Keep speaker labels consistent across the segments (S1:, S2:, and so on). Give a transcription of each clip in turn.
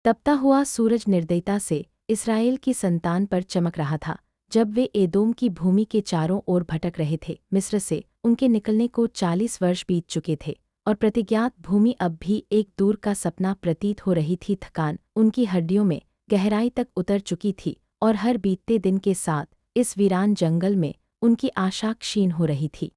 S1: तपता हुआ सूरज निर्दयता से इस्राएल की संतान पर चमक रहा था जब वे एदोम की भूमि के चारों ओर भटक रहे थे। मिस्र से उनके निकलने को 40 वर्ष बीत चुके थे और प्रतिज्ञात भूमि अब भी एक दूर का सपना प्रतीत हो रही थी। थकान उनकी हड्डियों में गहराई तक उतर चुकी थी और हर बीतते दिन के साथ इस वीरान जंगल में उनकी आशा क्षीण हो रही थी।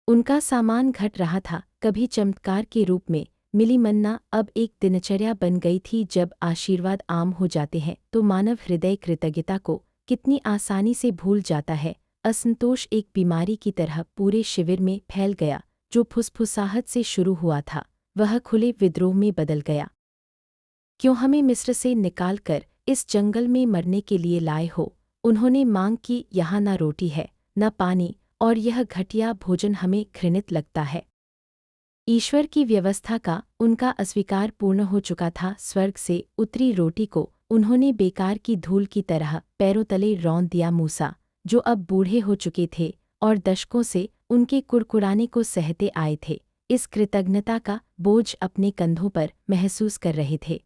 S1: उनका सामान घट रहा था। कभी चमत्कार के रूप में मिली मन्ना अब एक दिनचर्या बन गई थी। जब आशीर्वाद आम हो जाते हैं तो मानव हृदय कृतज्ञता को कितनी आसानी से भूल जाता है। असंतोष एक बीमारी की तरह पूरे शिविर में फैल गया। जो फुसफुसाहट से शुरू हुआ था वह खुले विद्रोह में बदल गया। क्यों हमें मिस्र से निकालकर इस जंगल में मरने के लिए लाए हो? उन्होंने मांग की। यहाँ न रोटी है न पानी और यह घटिया भोजन हमें घृणित लगता है। ईश्वर की व्यवस्था का उनका अस्वीकार पूर्ण हो चुका था। स्वर्ग से उतरी रोटी को उन्होंने बेकार की धूल की तरह पैरों तले रौंद दिया। मूसा जो अब बूढ़े हो चुके थे और दशकों से उनके कुड़कुड़ाने को सहते आए थे, इस कृतज्ञता का बोझ अपने कंधों पर महसूस कर रहे थे।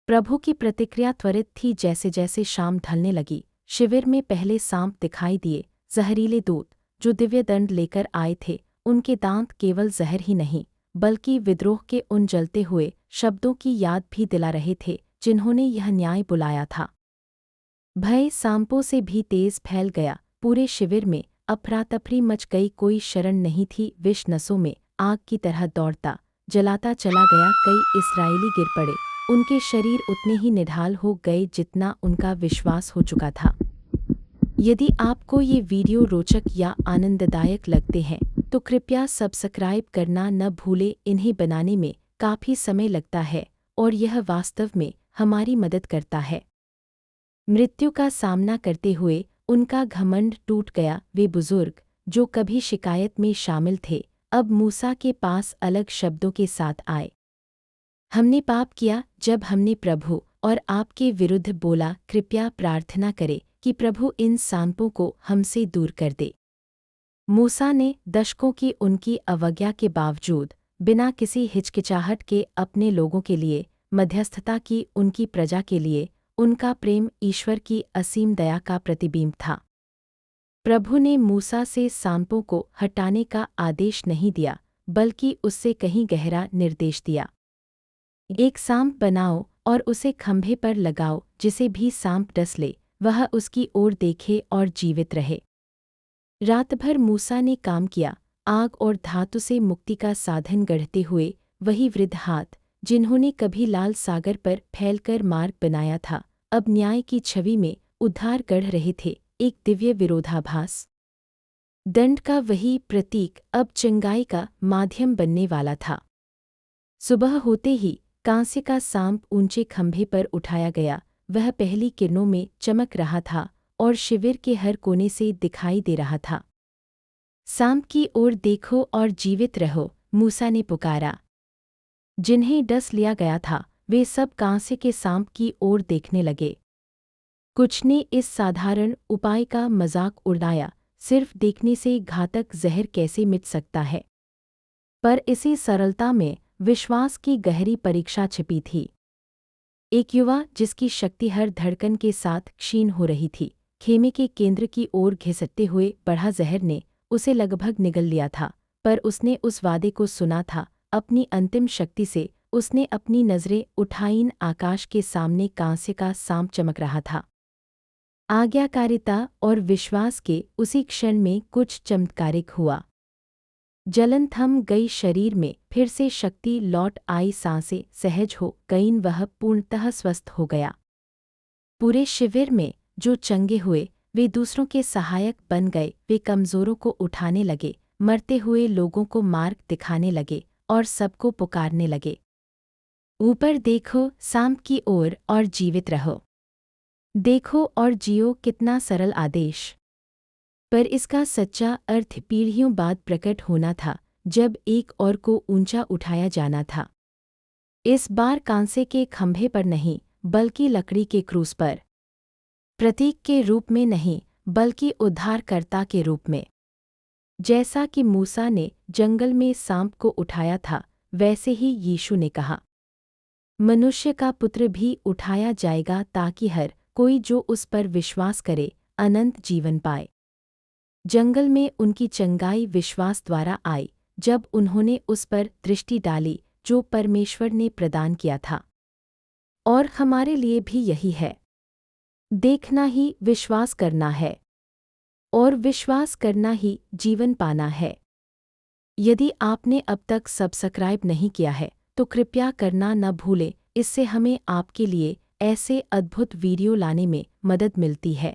S1: प्रभु की प्रतिक्रिया त्वरित थी। जैसे जैसे शाम ढलने लगी शिविर में पहले सांप दिखाई दिए, जहरीले दूत जो दिव्य दंड लेकर आए थे। उनके दांत केवल जहर ही नहीं बल्कि विद्रोह के उन जलते हुए शब्दों की याद भी दिला रहे थे जिन्होंने यह न्याय बुलाया था। भय सांपों से भी तेज फैल गया। पूरे शिविर में अफरा-तफरी मच गई। कोई शरण नहीं थी। विष नसों में आग की तरह दौड़ता जलाता चला गया। कई इस्राएली गिर पड़े। उनके शरीर उतने ही निढाल हो गए जितना उनका विश्वास हो चुका था। यदि आपको ये वीडियो रोचक या आनंददायक लगते हैं तो कृपया सब्सक्राइब करना न भूलें। इन्हें बनाने में काफ़ी समय लगता है और यह वास्तव में हमारी मदद करता है। मृत्यु का सामना करते हुए उनका घमंड टूट गया। वे बुजुर्ग जो कभी शिकायत में शामिल थे अब मूसा के पास अलग शब्दों के साथ आए। हमने पाप किया जब हमने प्रभु और आपके विरुद्ध बोला। कृपया प्रार्थना करें कि प्रभु इन सांपों को हमसे दूर कर दे। मूसा ने दशकों की उनकी अवज्ञा के बावजूद बिना किसी हिचकिचाहट के अपने लोगों के लिए मध्यस्थता की। उनकी प्रजा के लिए उनका प्रेम ईश्वर की असीम दया का प्रतिबिंब था। प्रभु ने मूसा से सांपों को हटाने का आदेश नहीं दिया बल्कि उससे कहीं गहरा निर्देश दिया। एक सांप बनाओ और उसे खंभे पर लगाओ। जिसे भी सांप डस ले वह उसकी ओर देखे और जीवित रहे। रात भर मूसा ने काम किया, आग और धातु से मुक्ति का साधन गढ़ते हुए। वही वृद्ध हाथ जिन्होंने कभी लाल सागर पर फैलकर मार्ग बनाया था अब न्याय की छवि में उद्धार गढ़ रहे थे। एक दिव्य विरोधाभास। दंड का वही प्रतीक अब चंगाई का माध्यम बनने वाला था। सुबह होते ही कांसे का सांप ऊंचे खंभे पर उठाया गया। वह पहली किरणों में चमक रहा था और शिविर के हर कोने से दिखाई दे रहा था। सांप की ओर देखो और जीवित रहो, मूसा ने पुकारा। जिन्हें डस लिया गया था वे सब कांसे के सांप की ओर देखने लगे। कुछ ने इस साधारण उपाय का मजाक उड़ाया, सिर्फ देखने से घातक जहर कैसे मिट सकता है। पर इसी सरलता में विश्वास की गहरी परीक्षा छिपी थी। एक युवा जिसकी शक्ति हर धड़कन के साथ क्षीण हो रही थी, खेमे के केंद्र की ओर घिसटते हुए बढ़ा। जहर ने उसे लगभग निगल लिया था पर उसने उस वादे को सुना था। अपनी अंतिम शक्ति से उसने अपनी नज़रें उठाईं। आकाश के सामने कांसे का सांप चमक रहा था। आज्ञाकारिता और विश्वास के उसी क्षण में कुछ चमत्कारिक हुआ। जलन थम गई शरीर में, फिर से शक्ति लौट आई। सांसें सहज हो गईं। वह पूर्णतः स्वस्थ हो गया। पूरे शिविर में जो चंगे हुए वे दूसरों के सहायक बन गए। वे कमज़ोरों को उठाने लगे, मरते हुए लोगों को मार्ग दिखाने लगे और सबको पुकारने लगे, ऊपर देखो सांप की ओर और जीवित रहो। देखो और जियो। कितना सरल आदेश, पर इसका सच्चा अर्थ पीढ़ियों बाद प्रकट होना था जब एक और को ऊंचा उठाया जाना था। इस बार कांसे के खंभे पर नहीं बल्कि लकड़ी के क्रूस पर। प्रतीक के रूप में नहीं बल्कि उद्धारकर्ता के रूप में। जैसा कि मूसा ने जंगल में सांप को उठाया था वैसे ही यीशु ने कहा, मनुष्य का पुत्र भी उठाया जाएगा ताकि हर कोई जो उस पर विश्वास करे अनंत जीवन पाए। जंगल में उनकी चंगाई विश्वास द्वारा आई जब उन्होंने उस पर दृष्टि डाली जो परमेश्वर ने प्रदान किया था। और हमारे लिए भी यही है। देखना ही विश्वास करना है और विश्वास करना ही जीवन पाना है। यदि आपने अब तक सब्सक्राइब नहीं किया है तो कृपया करना न भूलें, इससे हमें आपके लिए ऐसे अद्भुत वीडियो लाने में मदद मिलती है।